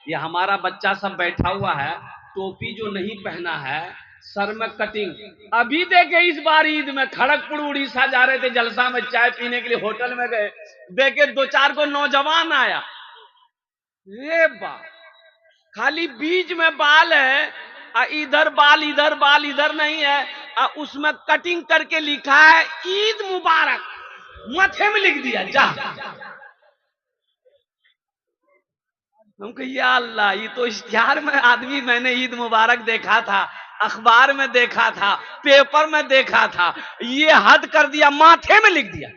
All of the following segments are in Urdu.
یہ ہمارا بچہ سب بیٹھا ہوا ہے، ٹوپی جو نہیں پہنا ہے، سر میں کٹنگ، ابھی دیکھے اس بار عید میں کھڑگ پور اڑیسہ جا رہے تھے جلسہ میں چائے پینے کے لیے، ہوٹل میں گئے، دیکھے دو چار کو نوجوان آیا، یہ بات خالی بیچ میں بال ہے، ادھر بال ادھر بال ادھر نہیں ہے، اس میں کٹنگ کر کے لکھا ہے عید مبارک، ماتھے میں لکھ دیا جا۔ ہم کہ یا اللہ، یہ تو اشتہار میں آدمی، میں نے عید مبارک دیکھا تھا، اخبار میں دیکھا تھا، پیپر میں دیکھا تھا، یہ حد کر دیا، ماتھے میں لکھ دیا۔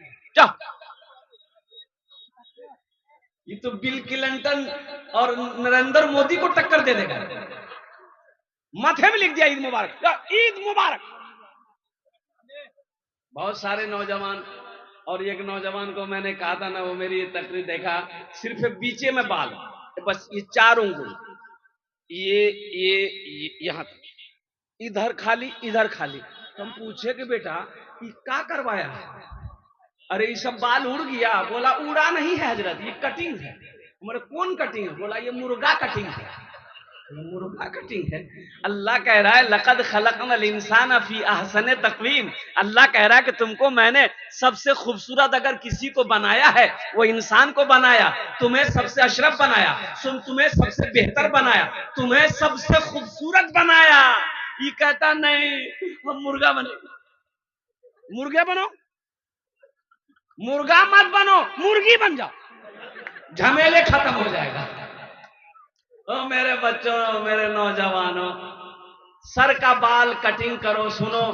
یہ تو بل کلنٹن اور نریندر مودی کو ٹکر دے دے گا، ماتھے میں لکھ دیا عید مبارک، عید مبارک۔ بہت سارے نوجوان، اور ایک نوجوان کو میں نے کہا تھا نا، وہ میری تقریر دیکھا، صرف بیچے میں بال، بس یہ 4 انگل، یہ یہاں تک، ادھر خالی ادھر خالی۔ ہم پوچھے کہ بیٹا یہ کیا کروایا ہے؟ ارے یہ سب بال اڑ گیا۔ بولا اڑا نہیں ہے حضرت، یہ کٹنگ ہے۔ ہمارے کون کٹنگ ہے؟ بولا یہ مرغا کٹنگ ہے۔ مرغا کٹنگ ہے؟ اللہ کہہ رہا ہے لقد خلقنا الانسان فی احسن تقویم، اللہ کہہ رہا ہے کہ تم کو میں نے سب سے خوبصورت اگر کسی کو بنایا ہے وہ انسان کو بنایا، تمہیں سب سے اشرف بنایا، تمہیں سب سے بہتر بنایا، تمہیں سب سے خوبصورت بنایا۔ یہ کہتا نہیں ہم مرغا بنے، مرغے بنو، مرغا مت بنو، مرغی بن جاؤ، جھمیلے ختم ہو جائے گا۔ او میرے بچوں، میرے نوجوانوں، سر کا بال کٹنگ کرو۔ سنو،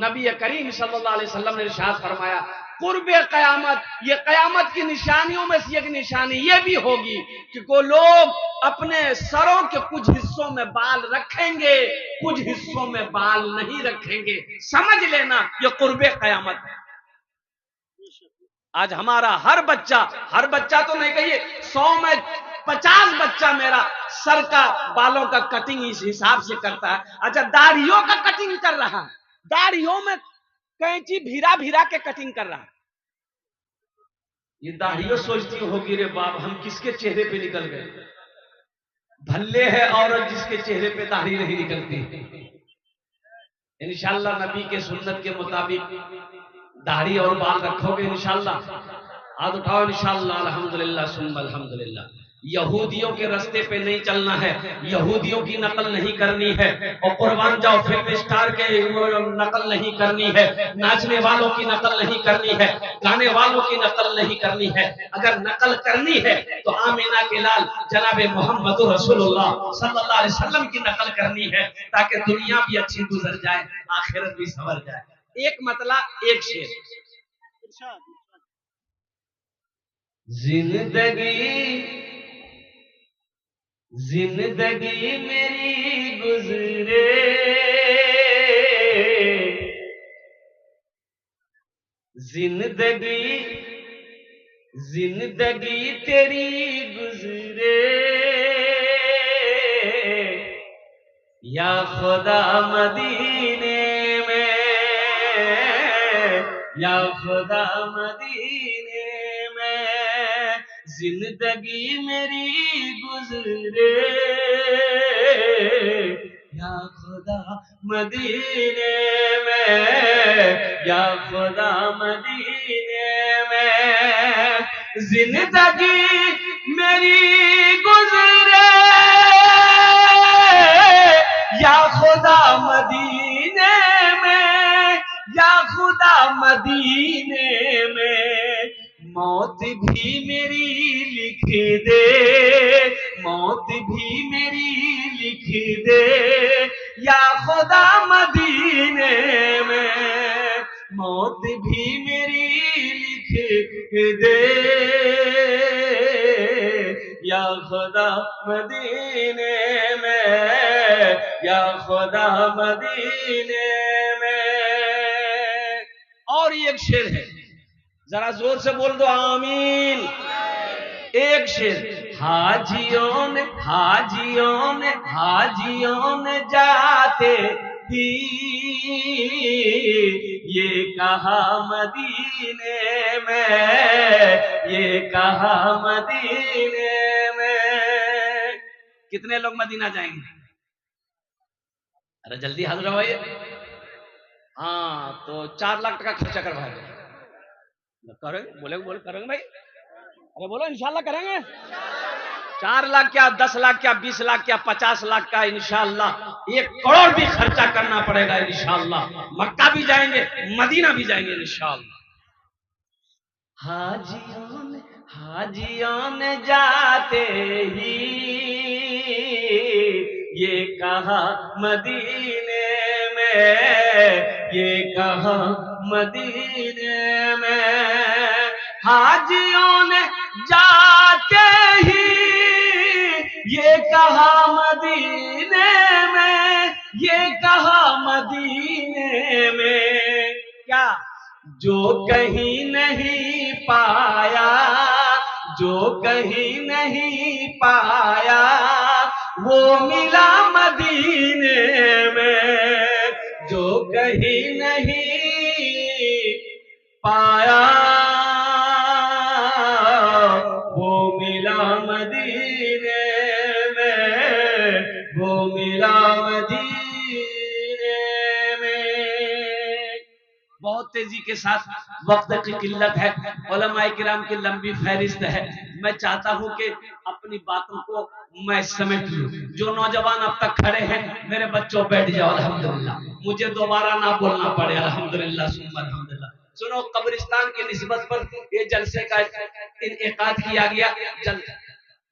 نبی کریم صلی اللہ علیہ وسلم نے ارشاد فرمایا قرب قیامت، یہ قیامت کی نشانیوں میں سے ایک نشانی یہ بھی ہوگی کہ وہ لوگ اپنے سروں کے کچھ حصوں میں بال رکھیں گے، کچھ حصوں میں بال نہیں رکھیں گے۔ سمجھ لینا یہ قرب قیامت ہے۔ آج ہمارا ہر بچہ تو نہیں کہیے 100 میں 50 بچہ میرا سر کا بالوں کا کٹنگ اس حساب سے کرتا ہے۔ اچھا داڑھیوں کا کٹنگ کر رہا ہے، داڑھیوں میں کینچی بھیرا بھیرا کے کٹنگ کر رہا ہے۔ یہ داڑھیوں سوچتی ہوگی رے باپ ہم کس کے چہرے پہ نکل گئے، بھلے ہے عورت جس کے چہرے پہ داڑھی نہیں نکلتی۔ انشاءاللہ نبی کے سنت کے مطابق داڑھی اور بال رکھو گے انشاءاللہ، ہاتھ اٹھاؤ انشاءاللہ، الحمدللہ ثم الحمدللہ۔ یہودیوں کے رستے پہ نہیں چلنا ہے، یہودیوں کی نقل نہیں کرنی ہے، اور قربان جاؤ فلم اسٹار کے نقل نہیں کرنی ہے، ناچنے والوں کی نقل نہیں کرنی ہے، گانے والوں کی نقل نہیں کرنی ہے۔ اگر نقل کرنی ہے تو آمینہ کے لال جناب محمد رسول اللہ صلی اللہ علیہ وسلم کی نقل کرنی ہے، تاکہ دنیا بھی اچھی گزر جائے، آخرت بھی سنور جائے۔ ایک مطلب ایک شعر، زندگی میری گزرے، زندگی تیری گزرے، یا خدا مدینے میں، یا خدا مدینے میں زندگی میری گزرے، یا خدا مدینے میں، یا خدا مدینے میں زندگی میری گزرے، یا خدا مدینے میں، یا خدا مدینے میں موت بھی میری لکھ دے، موت بھی میری لکھ دے، یا خدا مدینے میں موت بھی میری لکھ دے، یا خدا مدینے میں، یا خدا مدینے میں۔ اور ایک شعر ہے، ذرا زور سے بول دو آمین۔ ایک شعر، حاجیوں نے جاتے ہی یہ کہا مدینے میں، یہ کہا مدینے میں کتنے لوگ مدینہ جائیں گے؟ ارے جلدی حاضر ہوئے. ہاں تو 4 لاکھ ٹکا خرچہ کروائے گے. کریں بولے بولے کریں گے بھائی. ارے بولو انشاءاللہ کریں گے. 4 لاکھ کیا 10 لاکھ کیا 20 لاکھ کیا 50 لاکھ کا انشاءاللہ 1 کروڑ بھی خرچہ کرنا پڑے گا انشاءاللہ. مکہ بھی جائیں گے مدینہ بھی جائیں گے انشاءاللہ. حاجیوں نے جاتے ہی یہ کہا مدینے میں، یہ کہا مدینے میں. حاجیوں نے جاتے ہی یہ کہا مدینے میں، یہ کہا مدینے میں. کیا جو کہیں نہیں پایا، جو کہیں نہیں پایا وہ ملا مدینے میں. جو کہیں نہیں پایا وہ ملا مدینے میں، وہ ملا مدینے میں. بہت تیزی کے ساتھ وقت کی قلت ہے، علماء کرام کی لمبی فہرست ہے. میں چاہتا ہوں کہ اپنی باتوں کو میں سمیٹ لوں. جو نوجوان اب تک کھڑے ہیں میرے بچوں بیٹھ جاؤ الحمدللہ، مجھے دوبارہ نہ بولنا پڑے الحمدللہ ثم الحمدللہ. سنو، قبرستان کی نسبت پر یہ جلسے کا انعقاد کیا گیا،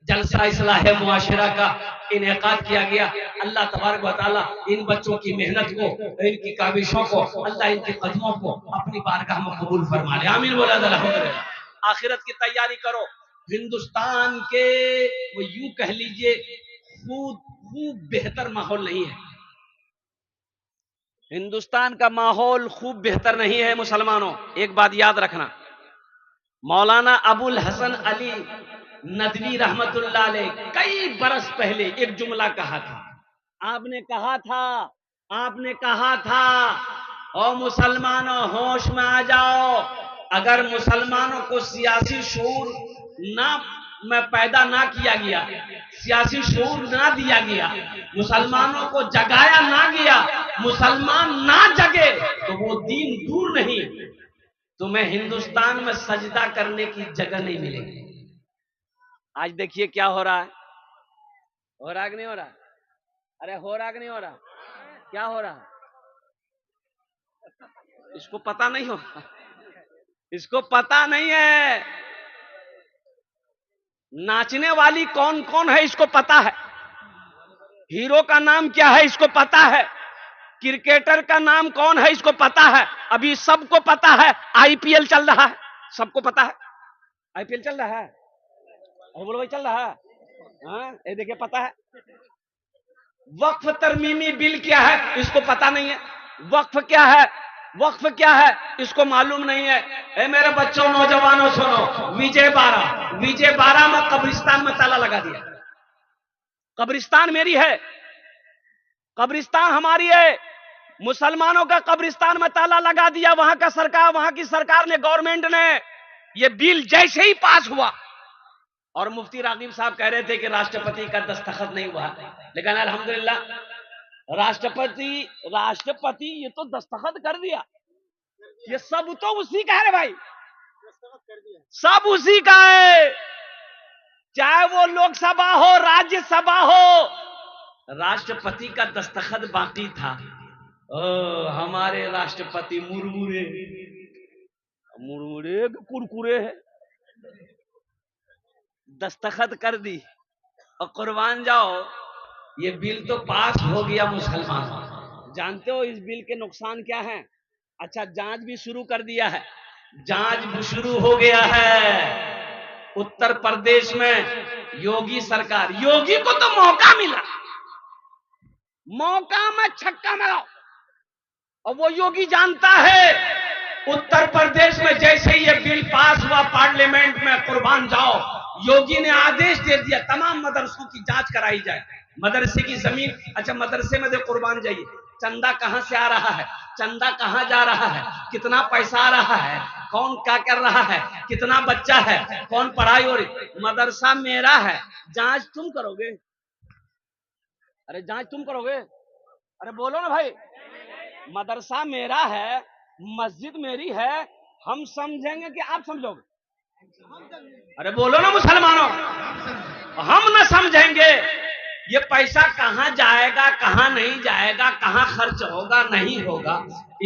جلسہ اصلاح معاشرہ کا انعقاد کیا گیا. اللہ تبارک و تعالیٰ ان بچوں کی محنت کو، ان کی کاوشوں کو، اللہ ان کے قدموں کو اپنی بارگاہ میں قبول فرما لے. آمین بولا الحمدللہ. آخرت کی تیاری کرو. ہندوستان کے وہ یوں کہہ لیجئے خوب بہتر ماحول نہیں ہے. ہندوستان کا ماحول خوب بہتر نہیں ہے مسلمانوں. ایک بات یاد رکھنا، مولانا ابو الحسن علی ندوی رحمت اللہ علیہ کئی برس پہلے ایک جملہ کہا تھا. آپ نے کہا تھا او مسلمانوں ہوش میں آ جاؤ. اگر مسلمانوں کو سیاسی شعور میں پیدا نہ کیا گیا، سیاسی شعور نہ دیا گیا، مسلمانوں کو جگایا نہ گیا، مسلمان نہ جگے تو وہ دین دور نہیں. تمہیں ہندوستان میں سجدہ کرنے کی جگہ نہیں ملے گی. آج دیکھیے کیا ہو رہا ہے. ہو رہا کہ نہیں ہو رہا؟ ارے ہو رہا کہ نہیں ہو رہا؟ کیا ہو رہا؟ اس کو پتا نہیں ہو، اس کو پتا نہیں ہے. ناچنے والی کون کون ہے اس کو پتا ہے. ہیرو کا نام کیا ہے اس کو پتا ہے. کرکٹر کا نام کون ہے اس کو پتا ہے. ابھی سب کو پتا ہے آئی پی ایل چل رہا ہے. سب کو پتا ہے آئی پی ایل چل رہا ہے. بولو بھائی چل رہا ہے. ہاں یہ دیکھیں پتا ہے. وقف ترمیمی بل کیا ہے اس کو پتا نہیں ہے. وقف کیا ہے، وقف کیا ہے اس کو معلوم نہیں ہے. اے میرے بچوں نوجوانوں سنو، وجے بارہ میں قبرستان میں تالا لگا دیا. قبرستان میری ہے، قبرستان ہماری ہے. مسلمانوں کا قبرستان میں تالا لگا دیا. وہاں کی سرکار نے، گورنمنٹ نے یہ بل جیسے ہی پاس ہوا، اور مفتی راغب صاحب کہہ رہے تھے کہ راشٹرپتی کا دستخط نہیں ہوا، لیکن الحمدللہ راشٹرپتی یہ تو دستخط کر دیا. یہ سب تو اسی کا ہے بھائی، سب اسی کا ہے. چاہے وہ لوک سبھا ہو، راجیہ سبھا ہو، راشٹرپتی کا دستخط باقی تھا. ہمارے راشٹرپتی مرمورے کرکرے ہے، دستخط کر دی اور قربان جاؤ. یہ بل تو پاس ہو گیا. مسلمان جانتے ہو اس بل کے نقصان کیا ہیں؟ اچھا جانچ بھی شروع کر دیا ہے، جانچ بھی شروع ہو گیا ہے. اتر پردیش میں یوگی سرکار، یوگی کو تو موقع ملا، موقع میں چھکا مارا. اور وہ یوگی جانتا ہے اتر پردیش میں جیسے یہ بل پاس ہوا پارلیمنٹ میں، قربان جاؤ یوگی نے آدیش دے دیا تمام مدرسوں کی جانچ کرائی جائے. مدرسے کی زمین، اچھا مدرسے میں قربان جائیے، چندہ کہاں سے آ رہا ہے، چندہ کہاں جا رہا ہے، کتنا پیسہ آ رہا ہے، کون کیا کر رہا ہے، کتنا بچہ ہے، کون پڑھائی ہو رہی. مدرسہ میرا ہے، جانچ تم کرو گے. ارے جانچ تم کرو گے؟ ارے بولو نا بھائی، مدرسہ میرا ہے، مسجد میری ہے، ہم سمجھیں گے کہ آپ سمجھو گے؟ ارے بولو نا مسلمانوں، ہم نہ سمجھیں گے یہ پیسہ کہاں جائے گا، کہاں نہیں جائے گا، کہاں خرچ ہوگا نہیں ہوگا،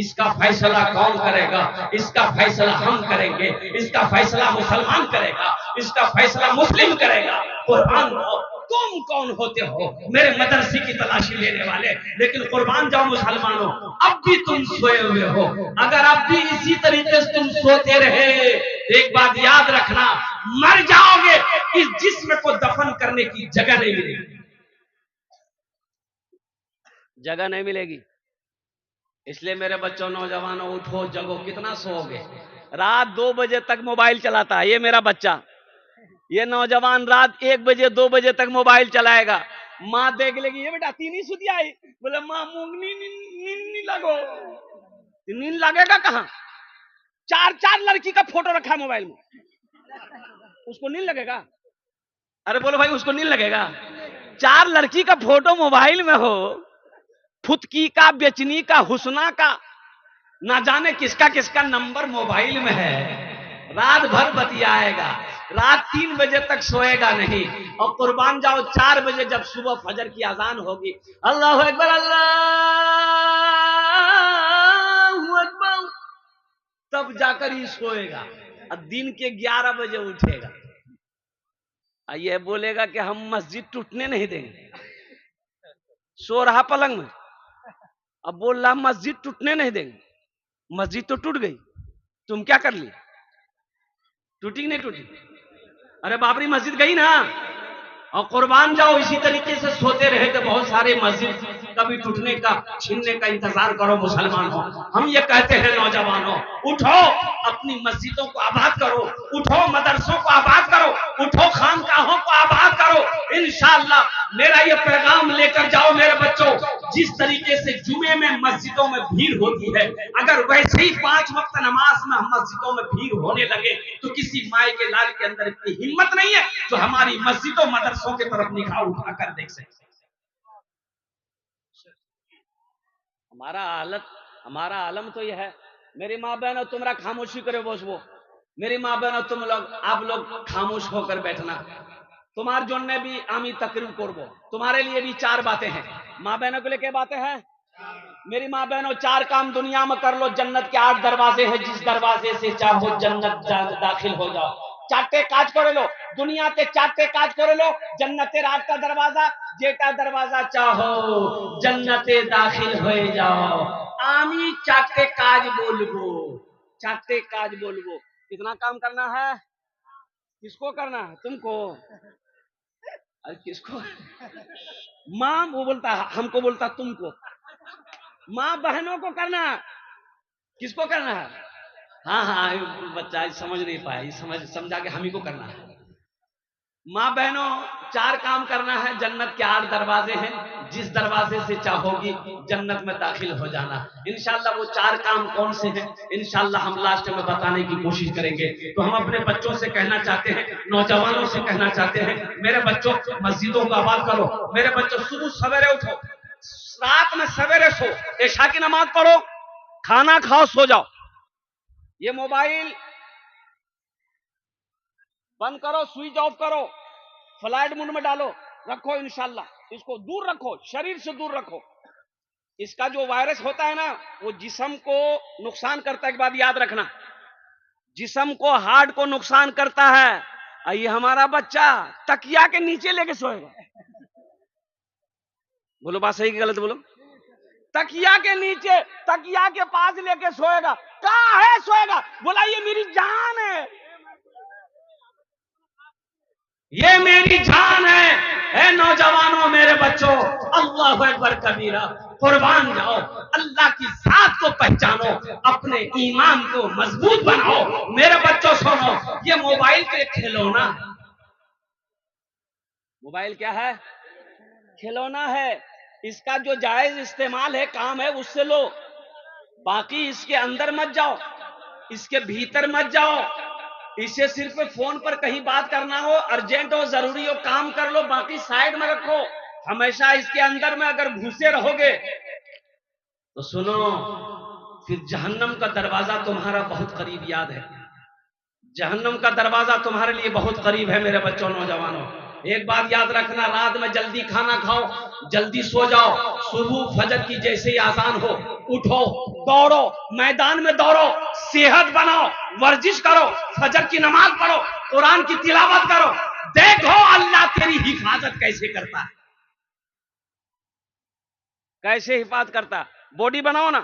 اس کا فیصلہ کون کرے گا؟ اس کا فیصلہ ہم کریں گے، اس کا فیصلہ مسلمان کرے گا، اس کا فیصلہ مسلم کرے گا۔ قربان جاؤ، تم کون ہوتے ہو میرے مدرسے کی تلاشی لینے والے؟ لیکن قربان جاؤ مسلمانوں، اب بھی تم سوئے ہوئے ہو، اگر اب بھی اسی طریقے سے تم سوتے رہے، ایک بات یاد رکھنا، مر جاؤ گے، اس جسم کو دفن کرنے کی جگہ نہیں ملے گی، جگہ نہیں ملے گی۔ اس لیے میرے بچوں، نوجوانوں، اٹھو جگو، کتنا سو گے؟ رات 2 بجے تک موبائل چلاتا ہے یہ میرا بچہ، یہ نوجوان رات 1 بجے 2 بجے تک موبائل چلائے گا، ماں دیکھ لے گی، یہ بیٹا تین ہی ستی آئی، بولے ماں مونگنی نیند لگو، نیند لگے گا کہاں؟ 4 لڑکی کا فوٹو رکھا ہے موبائل میں، اس کو نیند لگے گا؟ ارے بولو بھائی، اس کو نیند لگے گا؟ 4 لڑکی کا فوٹو موبائل میں ہو، پھتکی کا، بیچنی کا، حسنا کا، نہ جانے کس کا نمبر موبائل میں ہے، رات بھر بتیائے گا، رات 3 بجے تک سوئے گا نہیں، اور قربان جاؤ 4 بجے جب صبح فجر کی اذان ہوگی، اللہ اکبر اللہ اکبر، تب جا کر ہی سوئے گا، اور دن کے 11 بجے اٹھے گا، یہ بولے گا کہ ہم مسجد ٹوٹنے نہیں دیں گے، سو رہا پلنگ میں، اب بول رہا مسجد ٹوٹنے نہیں دیں گے، مسجد تو ٹوٹ گئی، تم کیا کر لی؟ ٹوٹی نہیں ٹوٹی؟ ارے بابری مسجد گئی نا، اور قربان جاؤ اسی طریقے سے سوتے رہے تو بہت سارے مسجد کبھی ٹوٹنے کا، چھننے کا انتظار کرو مسلمانوں۔ ہم یہ کہتے ہیں نوجوانوں، اٹھو اپنی مسجدوں کو آباد کرو، اٹھو مدرسوں کو آباد کرو، اٹھو خانقاہوں کو آباد کرو، انشاءاللہ میرا یہ پیغام لے کر جاؤ میرے بچوں، جس طریقے سے جمعے میں مسجدوں میں بھیڑ ہوتی ہے، اگر ویسے ہی 5 وقت نماز میں ہم مسجدوں میں بھیڑ ہونے لگے تو کسی مائے کے لال کے اندر اتنی ہمت نہیں ہے جو ہماری مسجدوں مدرسوں کی طرف نگاہ اٹھا کر دیکھ سکے۔ ہمارا عالم تو یہ ہے۔ میری ماں بہنوں، تمہارا خاموشی کرے بوسبو، میری ماں بہنوں تم لوگ، آپ لوگ خاموش ہو کر بیٹھنا، تمہار جوڑنے بھی آمی تقریر کربو، تمہارے لیے بھی 4 باتیں ہیں، ماں بہنوں کے لیے کیا باتیں ہیں؟ میری ماں بہنوں، 4 کام دنیا میں کر لو، جنت کے 8 دروازے ہیں، جس دروازے سے چاہو جنت داخل ہو جاؤ، 4 کاج کرے لو، دنیا کے 4 کاج کرے لو، جنت رات کا دروازہ، جیتا دروازہ چاہو جنت داخل ہو جاؤ، آمی 4 کاج بولبو، 4 کاج بولبو، کتنا کام کرنا ہے؟ کس کو کرنا ہے؟ تم کو؟ کس کو؟ ماں وہ بولتا ہم کو، بولتا تم کو، ماں بہنوں کو کرنا، کس کو کرنا ہے؟ ہاں بچہ سمجھ نہیں پایا، سمجھا کہ ہم ہی کو کرنا ہے۔ ماں بہنوں، 4 کام کرنا ہے، جنت کے 8 دروازے ہیں، جس دروازے سے چاہو گی جنت میں داخل ہو جانا، انشاءاللہ وہ 4 کام کون سے ہیں انشاءاللہ ہم لاسٹ میں بتانے کی کوشش کریں گے۔ تو ہم اپنے بچوں سے کہنا چاہتے ہیں، نوجوانوں سے کہنا چاہتے ہیں، میرے بچوں مسجدوں کو آباد کرو، میرے بچوں صبح سویرے اٹھو، رات میں سویرے سو، عشاء کی نماز پڑھو، کھانا کھاؤ، سو جاؤ، یہ موبائل بند کرو، سوئچ آف کرو، فلائٹ موڈ میں ڈالو، رکھو، انشاءاللہ اس کو دور رکھو، شریر سے دور رکھو، اس کا جو وائرس ہوتا ہے نا وہ جسم کو نقصان کرتا ہے، ایک بات یاد رکھنا، جسم کو، ہارٹ کو نقصان کرتا ہے، یہ ہمارا بچہ تکیا کے نیچے لے کے سوئے گا، بولو بات صحیح کہ غلط بولو، تکیا کے نیچے، تکیا کے پاس لے کے سوئے گا، کہاں ہے سوئے گا؟ بولا یہ میری جان ہے، یہ میری جان ہے۔ اے نوجوانوں، میرے بچوں، اللہ اکبر کبیرہ، قربان جاؤ، اللہ کی ذات کو پہچانو، اپنے ایمان کو مضبوط بناؤ، میرے بچوں سنو، یہ موبائل کے کھلونا، موبائل کیا ہے؟ کھلونا ہے، اس کا جو جائز استعمال ہے، کام ہے، اس سے لو، باقی اس کے اندر مت جاؤ، اس کے بھیتر مت جاؤ، اسے صرف فون پر کہیں بات کرنا ہو، ارجنٹ ہو، ضروری ہو، کام کر لو، باقی سائیڈ میں رکھو، ہمیشہ اس کے اندر میں اگر گھسے رہو گے تو سنو، پھر جہنم کا دروازہ تمہارا بہت قریب یاد ہے، جہنم کا دروازہ تمہارے لیے بہت قریب ہے میرے بچوں نوجوانوں۔ ایک بات یاد رکھنا، رات میں جلدی کھانا کھاؤ، جلدی سو جاؤ، صبح فجر کی جیسے ہی آذان ہو اٹھو، دوڑو، میدان میں دوڑو، صحت بناؤ، ورزش کرو، فجر کی نماز پڑھو، قرآن کی تلاوت کرو، دیکھو اللہ تیری حفاظت کیسے کرتا ہے، کیسے حفاظت کرتا ہے۔ باڈی بناؤ نا،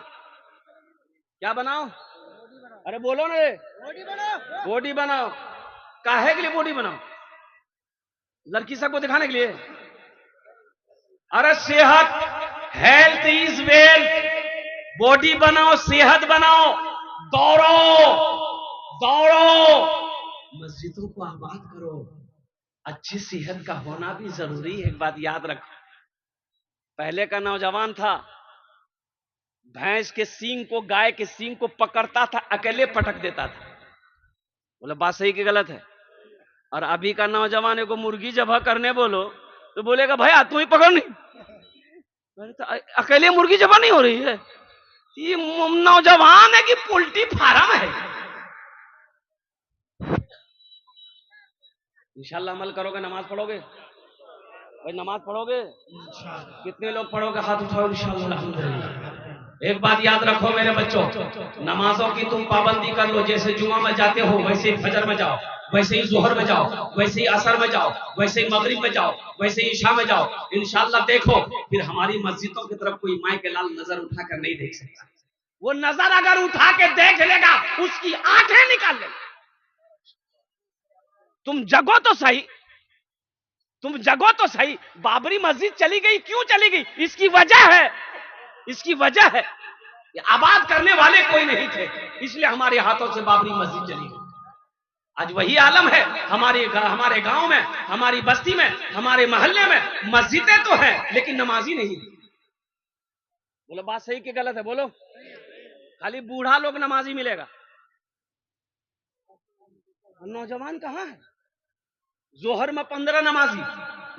کیا بناؤ؟ ارے بولو نا، باڈی بناؤ۔ کاہے کے لیے باڈی بناؤ؟ لڑکی سب کو دکھانے کے لیے؟ ارے صحت، ہیلتھ از ویلتھ، باڈی بناؤ، صحت بناؤ، دوڑو دوڑو، مسجدوں کو آباد کرو۔ اچھی صحت کا ہونا بھی ضروری ہے۔ ایک بات یاد رکھو، پہلے کا نوجوان تھا، بھینس کے سینگ کو، گائے کے سینگ کو پکڑتا تھا، اکیلے پٹک دیتا تھا۔ بولے بات صحیح کہ غلط ہے؟ اور ابھی کا نوجوان کو مرغی ذبح کرنے بولو تو بولے گا بھائی تم ہی پکڑ، نہیں اکیلے مرغی ذبح نہیں ہو رہی ہے، یہ نوجوان ہے کہ پولٹری فارم ہے۔ انشاءاللہ عمل کرو گے، نماز پڑھو گے بھائی، نماز پڑھو گے؟ کتنے لوگ پڑھو گے؟ ہاتھ اٹھاؤ انشاءاللہ الحمدللہ۔ ایک بات یاد رکھو میرے بچوں، نمازوں کی تم پابندی کر لو، جیسے جمعہ میں جاتے ہو ویسے ہی فجر میں جاؤ، ویسے ہی ظہر میں جاؤ، ویسے ہی عصر میں جاؤ، ویسے ہی مغرب میں جاؤ، ویسے ہی عشاء میں جاؤ۔ انشاءاللہ دیکھو پھر ہماری مسجدوں کی طرف کوئی مائی کے لال نظر اٹھا کر نہیں دیکھ سکتا، وہ نظر اگر اٹھا کے دیکھ لے گا اس کی آنکھیں نکال لے گا۔ تم جگو تو صحیح، تم جگو تو صحیح۔ بابری مسجد چلی گئی، کیوں چلی گئی؟ اس کی وجہ ہے، اس کی وجہ ہے آباد کرنے والے کوئی نہیں تھے، اس لیے ہمارے ہاتھوں سے بابری مسجد چلی گئی۔ آج وہی عالم ہے ہمارے گاؤں میں، ہماری بستی میں، ہمارے محلے میں مسجدیں تو ہیں لیکن نمازی نہیں۔ بولو بات صحیح کہ غلط ہے؟ بولو، خالی بوڑھا لوگ نمازی ملے گا، نوجوان کہاں ہے؟ ظہر میں 15 نمازی،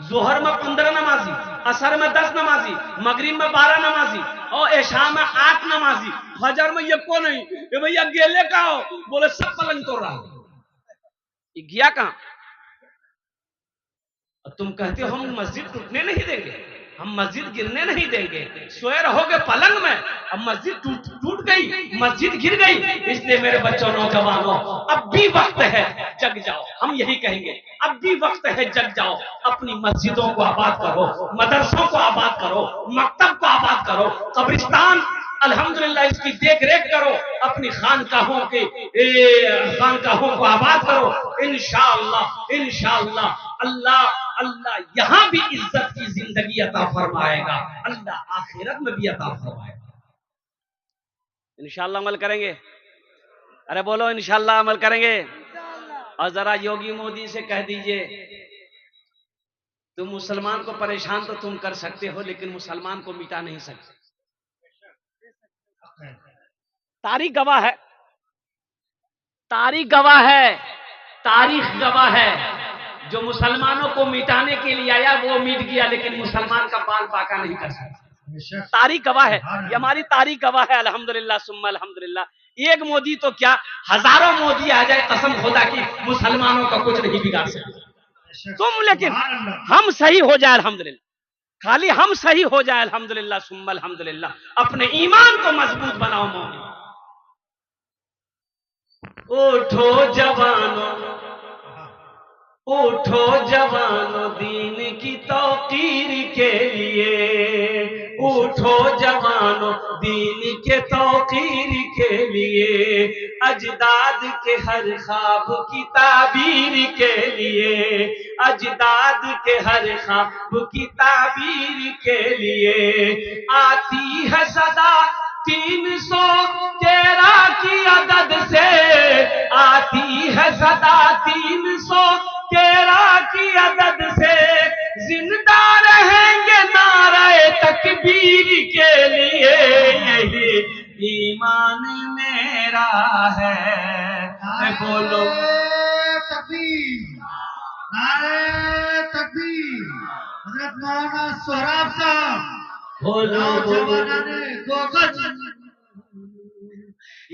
ظہر میں 15 نمازی، عصر میں 10 نمازی، مغرب میں 12 نمازی، اور عشاء میں 8 نمازی، فجر میں یہ کو نہیں، یہ بھیا گیلے کا ہو، بولے سب پلنگ توڑ رہا ہے، یہ گیا کہاں؟ تم کہتے ہو ہم مسجد ٹوٹنے نہیں دیں گے، ہم مسجد گرنے نہیں دیں گے، سوئے رہو گے پلنگ میں، اب مسجد ٹوٹ گئی، مسجد گر گئی، اس لیے میرے بچوں نوجوانوں اب بھی وقت ہے، جگ جاؤ، ہم یہی کہیں گے، اب بھی وقت ہے، جگ جاؤ، اپنی مسجدوں کو آباد کرو، مدرسوں کو آباد کرو، مکتب کو آباد کرو، قبرستان الحمدللہ اس کی دیکھ ریکھ کرو، اپنی خانقاہوں کو آباد کرو، انشاءاللہ انشاءاللہ اللہ یہاں بھی عزت کی زندگی عطا فرمائے گا، اللہ آخرت میں بھی عطا فرمائے گا۔ انشاءاللہ عمل کریں گے؟ ارے بولو انشاءاللہ عمل کریں گے؟ اور ذرا یوگی مودی سے کہہ دیجئے تم مسلمان کو پریشان تو تم کر سکتے ہو لیکن مسلمان کو مٹا نہیں سکتے۔ تاریخ گواہ ہے، تاریخ گواہ ہے، تاریخ گواہ ہے، جو مسلمانوں کو مٹانے کے لیے آیا وہ مٹ گیا لیکن مسلمان کا بال باقا نہیں کر سکتا۔ تاریخ گواہ ہے، یہ ہماری تاریخ گواہ ہے، الحمدللہ ثم الحمدللہ۔ ایک مودی تو کیا ہزاروں مودی آ جائے قسم خدا کی مسلمانوں کا کچھ نہیں بگاڑ سکتے تم، لیکن ہم صحیح ہو جائے الحمدللہ، خالی ہم صحیح ہو جائے الحمدللہ ثم الحمدللہ، اپنے ایمان کو مضبوط بناؤ مومن۔ اٹھو جوانو، اٹھو جوانو دین کی توقیر کے لیے، اٹھو جوانو دین کے توقیر کے لیے، اجداد کے ہر خواب کی تعبیر کے لیے، اجداد کے ہر خواب کی تعبیر کے لیے، آتی ہے صدا 313 کی عدد سے، آتی ہے صدا 313 کی عدد سے، زندہ رہیں گے نعرہ تکبیر کے لیے، یہی ایمان میرا ہے، بولو تکبیر، نعرہ تکبیر، حضرت مولانا سہراب صاحب بولو نوجوانان گوگل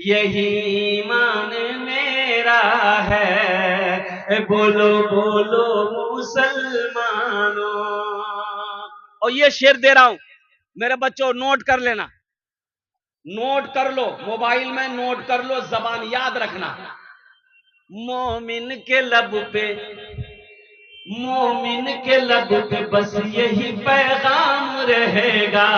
یہی ایمان میرا ہے، بولو بولو مسلمانوں. اور یہ شعر دے رہا ہوں میرے بچوں، نوٹ کر لینا، نوٹ کر لو، موبائل میں نوٹ کر لو، زبان یاد رکھنا. مومن کے لب پہ، مومن کے لب پہ بس یہی پیغام رہے گا.